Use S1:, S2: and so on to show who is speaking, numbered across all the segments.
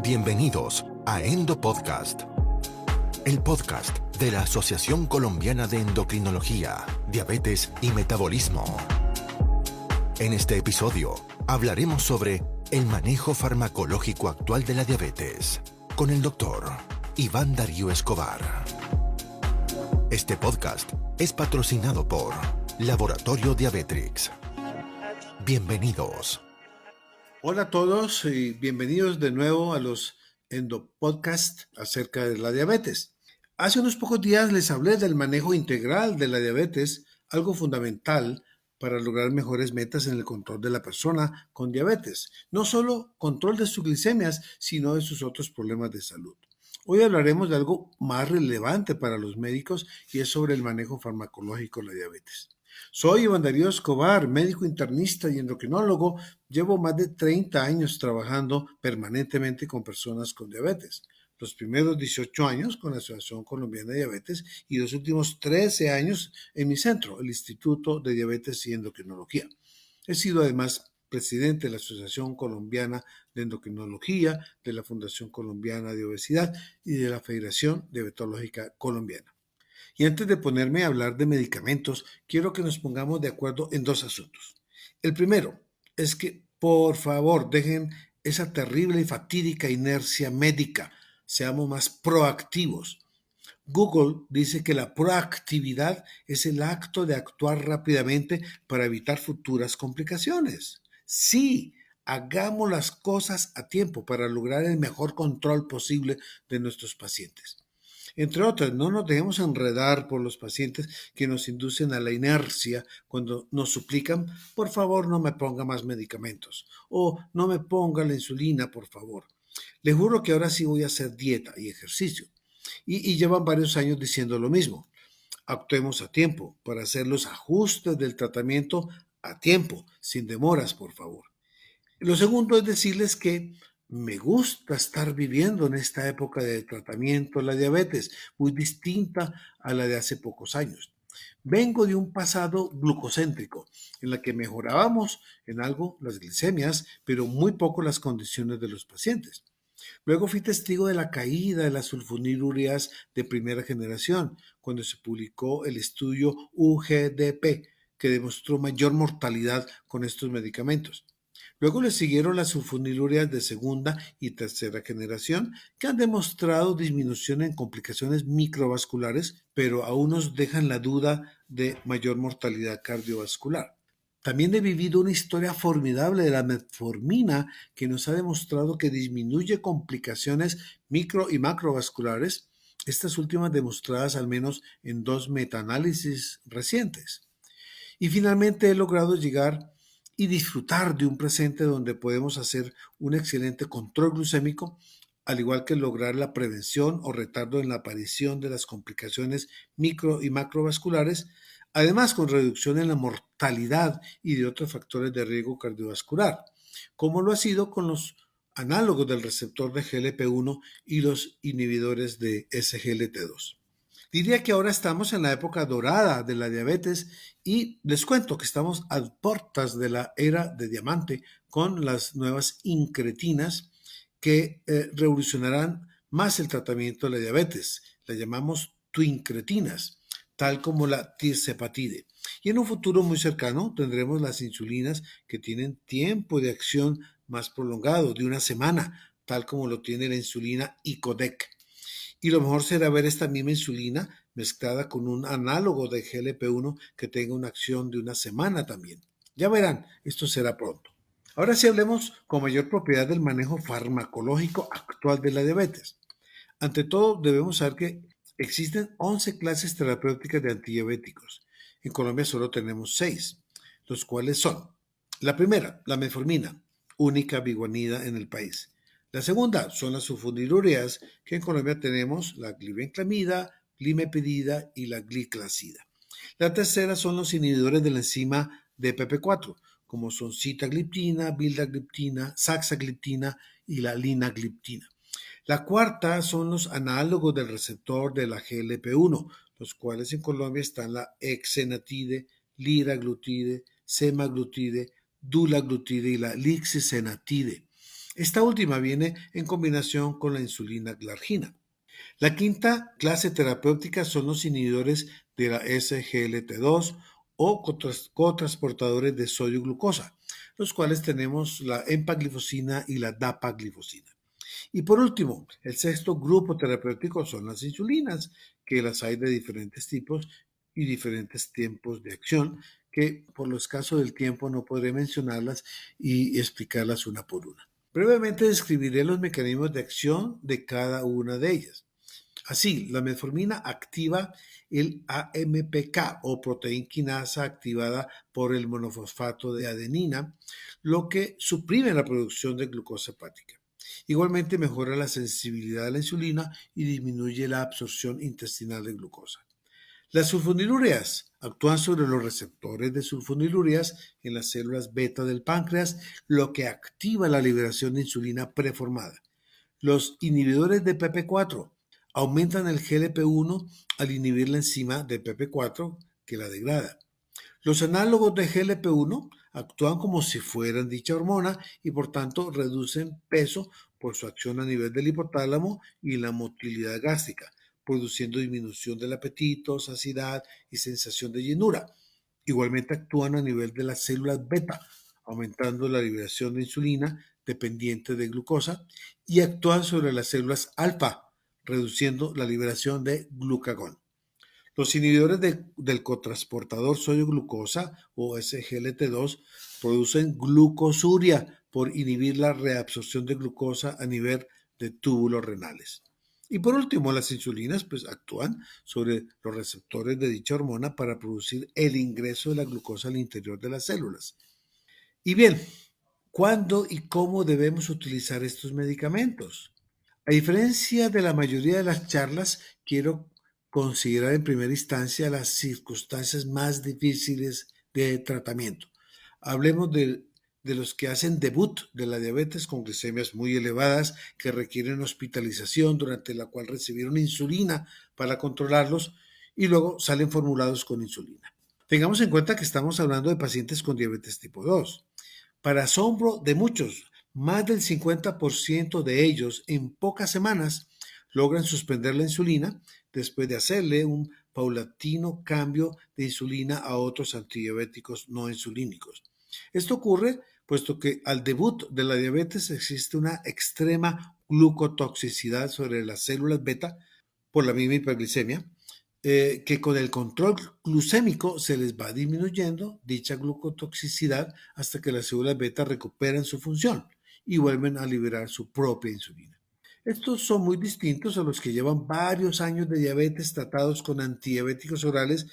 S1: Bienvenidos a Endo Podcast, el podcast de la Asociación Colombiana de Endocrinología, Diabetes y Metabolismo. En este episodio hablaremos sobre el manejo farmacológico actual de la diabetes con el doctor Iván Darío Escobar. Este podcast es patrocinado por Laboratorio Diabetrix. Bienvenidos.
S2: Hola a todos y bienvenidos de nuevo a los Endopodcast acerca de la diabetes. Hace unos pocos días les hablé del manejo integral de la diabetes, algo fundamental para lograr mejores metas en el control de la persona con diabetes. No solo control de sus glicemias, sino de sus otros problemas de salud. Hoy hablaremos de algo más relevante para los médicos y es sobre el manejo farmacológico de la diabetes. Soy Iván Darío Escobar, médico internista y endocrinólogo. Llevo más de 30 años trabajando permanentemente con personas con diabetes. Los primeros 18 años con la Asociación Colombiana de Diabetes y los últimos 13 años en mi centro, el Instituto de Diabetes y Endocrinología. He sido además presidente de la Asociación Colombiana de Endocrinología, de la Fundación Colombiana de Obesidad y de la Federación Diabetológica Colombiana. Y antes de ponerme a hablar de medicamentos, quiero que nos pongamos de acuerdo en dos asuntos. El primero es que, por favor, dejen esa terrible y fatídica inercia médica. Seamos más proactivos. Google dice que la proactividad es el acto de actuar rápidamente para evitar futuras complicaciones. Sí, hagamos las cosas a tiempo para lograr el mejor control posible de nuestros pacientes. Entre otras, no nos dejemos enredar por los pacientes que nos inducen a la inercia cuando nos suplican, por favor no me ponga más medicamentos o no me ponga la insulina, por favor. Les juro que ahora sí voy a hacer dieta y ejercicio. Y llevan varios años diciendo lo mismo. Actuemos a tiempo para hacer los ajustes del tratamiento a tiempo, sin demoras, por favor. Lo segundo es decirles que me gusta estar viviendo en esta época de tratamiento de la diabetes, muy distinta a la de hace pocos años. Vengo de un pasado glucocéntrico, en la que mejorábamos en algo las glicemias, pero muy poco las condiciones de los pacientes. Luego fui testigo de la caída de las sulfonilureas de primera generación, cuando se publicó el estudio UGDP, que demostró mayor mortalidad con estos medicamentos. Luego le siguieron las sulfonilureas de segunda y tercera generación, que han demostrado disminución en complicaciones microvasculares, pero aún nos dejan la duda de mayor mortalidad cardiovascular. También he vivido una historia formidable de la metformina que nos ha demostrado que disminuye complicaciones micro y macrovasculares, estas últimas demostradas al menos en 2 metaanálisis recientes. Y finalmente he logrado llegar y disfrutar de un presente donde podemos hacer un excelente control glucémico, al igual que lograr la prevención o retardo en la aparición de las complicaciones micro y macrovasculares, además con reducción en la mortalidad y de otros factores de riesgo cardiovascular, como lo ha sido con los análogos del receptor de GLP-1 y los inhibidores de SGLT2. Diría que ahora estamos en la época dorada de la diabetes y les cuento que estamos a puertas de la era de diamante con las nuevas incretinas que revolucionarán más el tratamiento de la diabetes. Las llamamos twincretinas, tal como la tirzepatide. Y en un futuro muy cercano tendremos las insulinas que tienen tiempo de acción más prolongado, de una semana, tal como lo tiene la insulina Icodec. Y lo mejor será ver esta misma insulina mezclada con un análogo de GLP-1 que tenga una acción de una semana también. Ya verán, esto será pronto. Ahora sí hablemos con mayor propiedad del manejo farmacológico actual de la diabetes. Ante todo, debemos saber que existen 11 clases terapéuticas de antidiabéticos. En Colombia solo tenemos 6, los cuales son: la primera, la metformina, única biguanida en el país. La segunda son las sulfonilureas, que en Colombia tenemos la glibenclamida, glimepirida y la gliclazida. La tercera son los inhibidores de la enzima DPP4, como son sitagliptina, vildagliptina, saxagliptina y la linagliptina. La cuarta son los análogos del receptor de la GLP-1, los cuales en Colombia están la exenatide, liraglutide, semaglutide, dulaglutide y la lixisenatide. Esta última viene en combinación con la insulina glargina. La quinta clase terapéutica son los inhibidores de la SGLT2 o cotransportadores de sodio glucosa, los cuales tenemos la empaglifosina y la dapaglifosina. Y por último, el sexto grupo terapéutico son las insulinas, que las hay de diferentes tipos y diferentes tiempos de acción, que por lo escaso del tiempo no podré mencionarlas y explicarlas una por una. Brevemente describiré los mecanismos de acción de cada una de ellas. Así, la metformina activa el AMPK o proteína quinasa activada por el monofosfato de adenina, lo que suprime la producción de glucosa hepática. Igualmente mejora la sensibilidad a la insulina y disminuye la absorción intestinal de glucosa. Las sulfonilureas actúan sobre los receptores de sulfonilureas en las células beta del páncreas, lo que activa la liberación de insulina preformada. Los inhibidores de PP4 aumentan el GLP-1 al inhibir la enzima de PP4 que la degrada. Los análogos de GLP-1 actúan como si fueran dicha hormona y por tanto reducen peso por su acción a nivel del hipotálamo y la motilidad gástrica, produciendo disminución del apetito, saciedad y sensación de llenura. Igualmente actúan a nivel de las células beta, aumentando la liberación de insulina dependiente de glucosa y actúan sobre las células alfa, reduciendo la liberación de glucagón. Los inhibidores del cotransportador sodio-glucosa o SGLT2 producen glucosuria por inhibir la reabsorción de glucosa a nivel de túbulos renales. Y por último, las insulinas actúan sobre los receptores de dicha hormona para producir el ingreso de la glucosa al interior de las células. Y bien, ¿cuándo y cómo debemos utilizar estos medicamentos? A diferencia de la mayoría de las charlas, quiero considerar en primera instancia las circunstancias más difíciles de tratamiento. Hablemos de los que hacen debut de la diabetes con glicemias muy elevadas que requieren hospitalización durante la cual recibieron insulina para controlarlos y luego salen formulados con insulina. Tengamos en cuenta que estamos hablando de pacientes con diabetes tipo 2. Para asombro de muchos, más del 50% de ellos en pocas semanas logran suspender la insulina después de hacerle un paulatino cambio de insulina a otros antidiabéticos no insulínicos. Esto ocurre puesto que al debut de la diabetes existe una extrema glucotoxicidad sobre las células beta por la misma hiperglicemia, que con el control glucémico se les va disminuyendo dicha glucotoxicidad hasta que las células beta recuperan su función y vuelven a liberar su propia insulina. Estos son muy distintos a los que llevan varios años de diabetes tratados con antidiabéticos orales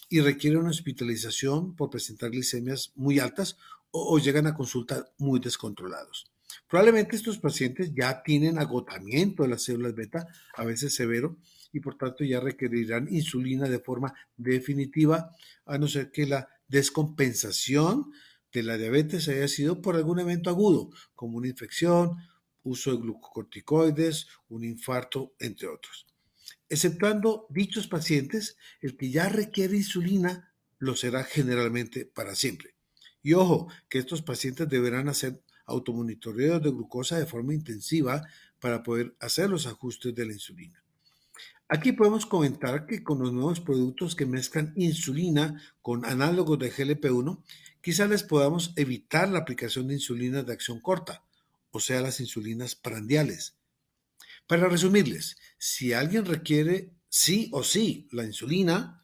S2: y requieren hospitalización por presentar glicemias muy altas o llegan a consulta muy descontrolados. Probablemente estos pacientes ya tienen agotamiento de las células beta, a veces severo, y por tanto ya requerirán insulina de forma definitiva, a no ser que la descompensación de la diabetes haya sido por algún evento agudo, como una infección, uso de glucocorticoides, un infarto, entre otros. Exceptuando dichos pacientes, el que ya requiere insulina lo será generalmente para siempre. Y ojo, que estos pacientes deberán hacer automonitoreo de glucosa de forma intensiva para poder hacer los ajustes de la insulina. Aquí podemos comentar que con los nuevos productos que mezclan insulina con análogos de GLP-1, quizá les podamos evitar la aplicación de insulinas de acción corta, o sea, las insulinas prandiales. Para resumirles, si alguien requiere sí o sí la insulina,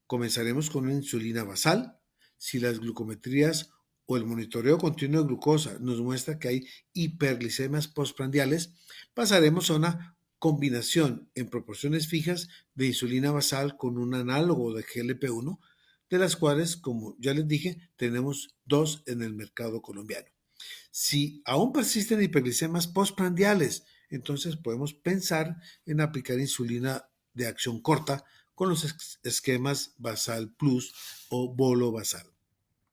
S2: comenzaremos con una insulina basal. Si las glucometrías o el monitoreo continuo de glucosa nos muestra que hay hiperglicemias postprandiales, pasaremos a una combinación en proporciones fijas de insulina basal con un análogo de GLP-1, de las cuales, como ya les dije, tenemos 2 en el mercado colombiano. Si aún persisten hiperglicemias postprandiales, entonces podemos pensar en aplicar insulina de acción corta con los esquemas Basal Plus o Bolo Basal.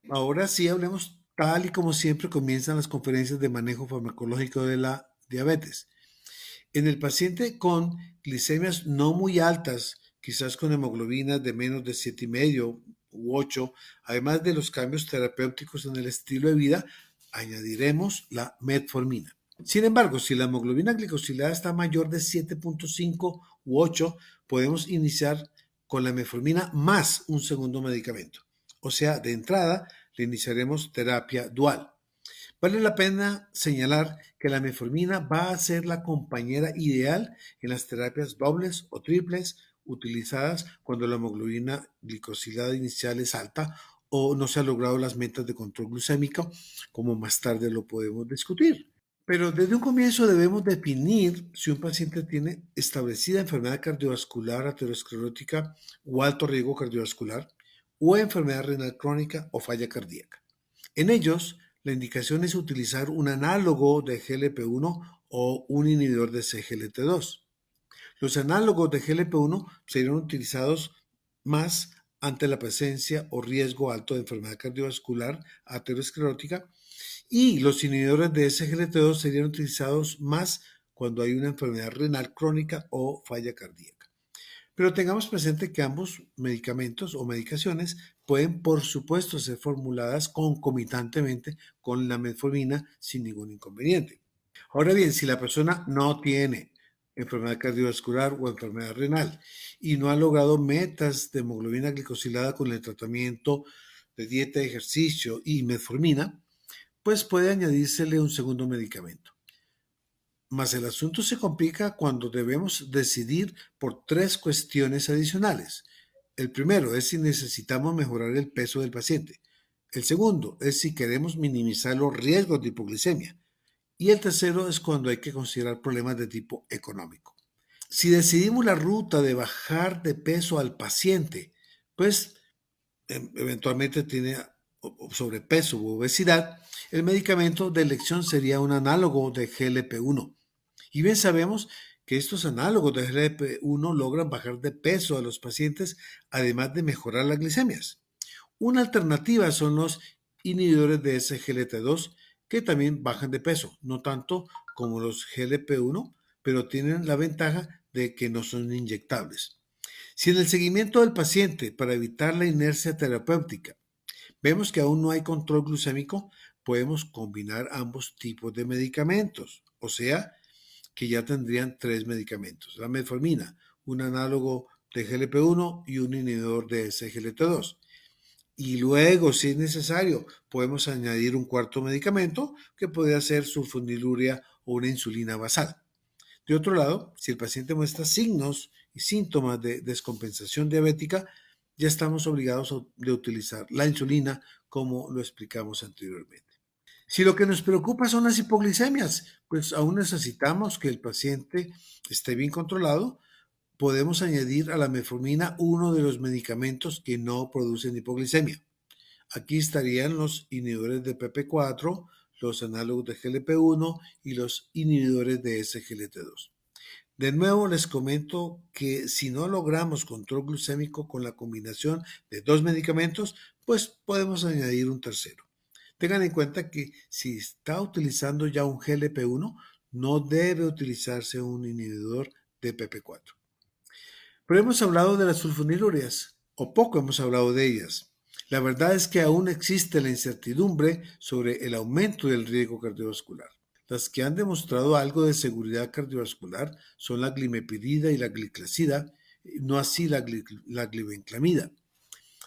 S2: Ahora sí hablemos, tal y como siempre comienzan las conferencias de manejo farmacológico de la diabetes. En el paciente con glicemias no muy altas, quizás con hemoglobinas de menos de 7,5 u 8, además de los cambios terapéuticos en el estilo de vida, añadiremos la metformina. Sin embargo, si la hemoglobina glicosilada está mayor de 7,5 u 8, podemos iniciar con la metformina más un segundo medicamento. O sea, de entrada le iniciaremos terapia dual. Vale la pena señalar que la metformina va a ser la compañera ideal en las terapias dobles o triples utilizadas cuando la hemoglobina glicosilada inicial es alta o no se han logrado las metas de control glucémico, como más tarde lo podemos discutir. Pero desde un comienzo debemos definir si un paciente tiene establecida enfermedad cardiovascular aterosclerótica o alto riesgo cardiovascular o enfermedad renal crónica o falla cardíaca. En ellos, la indicación es utilizar un análogo de GLP-1 o un inhibidor de CGLT2. Los análogos de GLP-1 serían utilizados más ante la presencia o riesgo alto de enfermedad cardiovascular aterosclerótica y los inhibidores de SGLT2 serían utilizados más cuando hay una enfermedad renal crónica o falla cardíaca. Pero tengamos presente que ambos medicamentos o medicaciones pueden, por supuesto, ser formuladas concomitantemente con la metformina sin ningún inconveniente. Ahora bien, si la persona no tiene enfermedad cardiovascular o enfermedad renal y no ha logrado metas de hemoglobina glicosilada con el tratamiento de dieta, ejercicio y metformina, pues puede añadírsele un segundo medicamento. Mas el asunto se complica cuando debemos decidir por tres cuestiones adicionales. El primero es si necesitamos mejorar el peso del paciente. El segundo es si queremos minimizar los riesgos de hipoglicemia. Y el tercero es cuando hay que considerar problemas de tipo económico. Si decidimos la ruta de bajar de peso al paciente, pues eventualmente tiene sobrepeso u obesidad, el medicamento de elección sería un análogo de GLP-1. Y bien sabemos que estos análogos de GLP-1 logran bajar de peso a los pacientes, además de mejorar las glicemias. Una alternativa son los inhibidores de SGLT2, que también bajan de peso, no tanto como los GLP-1, pero tienen la ventaja de que no son inyectables. Si en el seguimiento del paciente para evitar la inercia terapéutica vemos que aún no hay control glucémico, podemos combinar ambos tipos de medicamentos, o sea, que ya tendrían tres medicamentos: la metformina, un análogo de GLP-1 y un inhibidor de SGLT2. Y luego, si es necesario, podemos añadir un cuarto medicamento que podría ser sulfonilurea o una insulina basal. De otro lado, si el paciente muestra signos y síntomas de descompensación diabética, ya estamos obligados a utilizar la insulina, como lo explicamos anteriormente. Si lo que nos preocupa son las hipoglicemias, pues aún necesitamos que el paciente esté bien controlado. Podemos añadir a la metformina uno de los medicamentos que no producen hipoglicemia. Aquí estarían los inhibidores de PP4, los análogos de GLP-1 y los inhibidores de SGLT2. De nuevo les comento que si no logramos control glucémico con la combinación de dos medicamentos, pues podemos añadir un tercero. Tengan en cuenta que si está utilizando ya un GLP-1, no debe utilizarse un inhibidor de PP4. Pero hemos hablado de las sulfonilureas, o poco hemos hablado de ellas. La verdad es que aún existe la incertidumbre sobre el aumento del riesgo cardiovascular. Las que han demostrado algo de seguridad cardiovascular son la glimepirida y la gliclazida, no así la glibenclamida.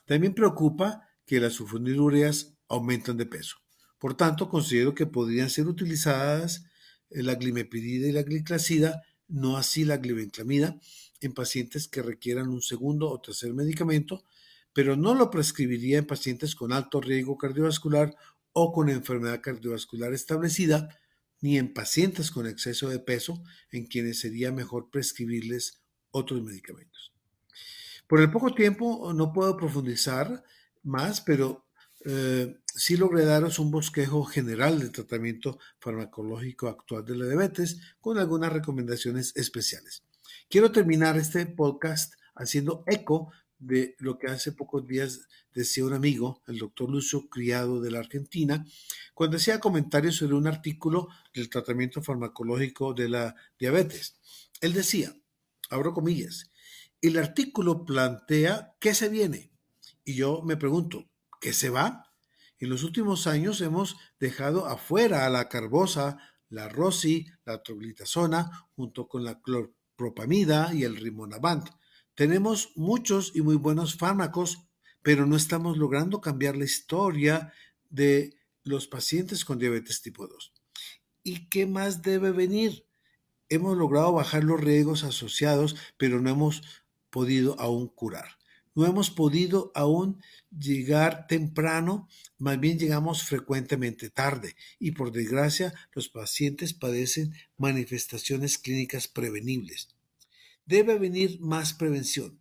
S2: También preocupa que las sulfonilureas aumentan de peso. Por tanto, considero que podrían ser utilizadas la glimepirida y la gliclazida, no así la glibenclamida, en pacientes que requieran un segundo o tercer medicamento, pero no lo prescribiría en pacientes con alto riesgo cardiovascular o con enfermedad cardiovascular establecida, ni en pacientes con exceso de peso, en quienes sería mejor prescribirles otros medicamentos. Por el poco tiempo no puedo profundizar más, pero sí logré daros un bosquejo general del tratamiento farmacológico actual de la diabetes con algunas recomendaciones especiales. Quiero terminar este podcast haciendo eco de lo que hace pocos días decía un amigo, el doctor Lucio Criado de la Argentina, cuando hacía comentarios sobre un artículo del tratamiento farmacológico de la diabetes. Él decía, abro comillas, el artículo plantea qué se viene. Y yo me pregunto, ¿qué se va? En los últimos años hemos dejado afuera a la carbosa, la Rosi, la troglitazona, junto con la clorpropamida y el rimonabant. Tenemos muchos y muy buenos fármacos, pero no estamos logrando cambiar la historia de los pacientes con diabetes tipo 2. ¿Y qué más debe venir? Hemos logrado bajar los riesgos asociados, pero no hemos podido aún curar. No hemos podido aún llegar temprano, más bien llegamos frecuentemente tarde y por desgracia los pacientes padecen manifestaciones clínicas prevenibles. Debe venir más prevención.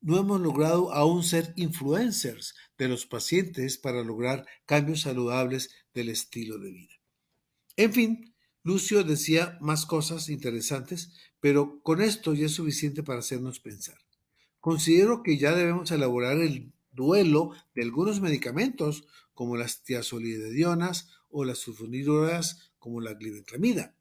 S2: No hemos logrado aún ser influencers de los pacientes para lograr cambios saludables del estilo de vida. En fin, Lucio decía más cosas interesantes, pero con esto ya es suficiente para hacernos pensar. Considero que ya debemos elaborar el duelo de algunos medicamentos, como las tiazolidinedionas o las sulfonilureas, como la glibenclamida.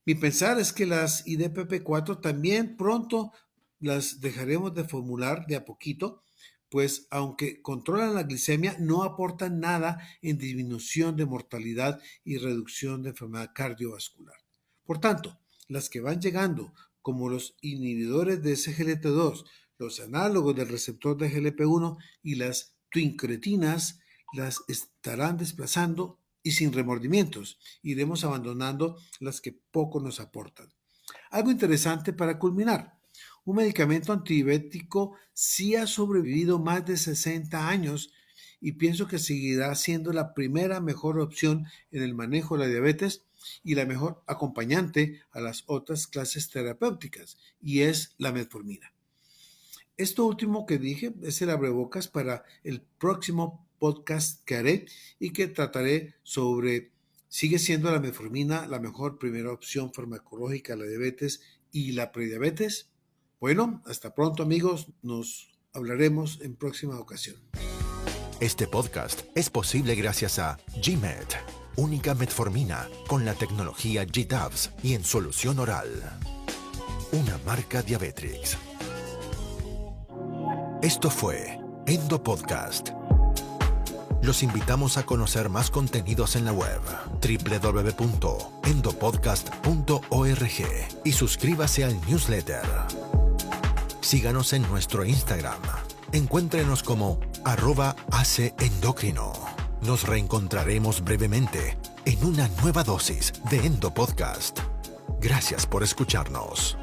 S2: Mi pensar es que las IDPP4 también pronto las dejaremos de formular de a poquito, pues aunque controlan la glicemia, no aportan nada en disminución de mortalidad y reducción de enfermedad cardiovascular. Por tanto, las que van llegando, como los inhibidores de SGLT2, los análogos del receptor de GLP-1 y las twincretinas, las estarán desplazando y sin remordimientos. Iremos abandonando las que poco nos aportan. Algo interesante para culminar. Un medicamento antidiabético sí ha sobrevivido más de 60 años y pienso que seguirá siendo la primera mejor opción en el manejo de la diabetes y la mejor acompañante a las otras clases terapéuticas, y es la metformina. Esto último que dije es el abrebocas para el próximo podcast que haré y que trataré sobre ¿sigue siendo la metformina la mejor primera opción farmacológica a la diabetes y la prediabetes? Bueno, hasta pronto amigos, nos hablaremos en próxima ocasión.
S1: Este podcast es posible gracias a G-Med, única metformina con la tecnología G-Tabs y en solución oral. Una marca Diabetrix. Esto fue Endo Podcast. Los invitamos a conocer más contenidos en la web www.endopodcast.org y suscríbase al newsletter. Síganos en nuestro Instagram. Encuéntrenos como @aceendocrino. Nos reencontraremos brevemente en una nueva dosis de Endo Podcast. Gracias por escucharnos.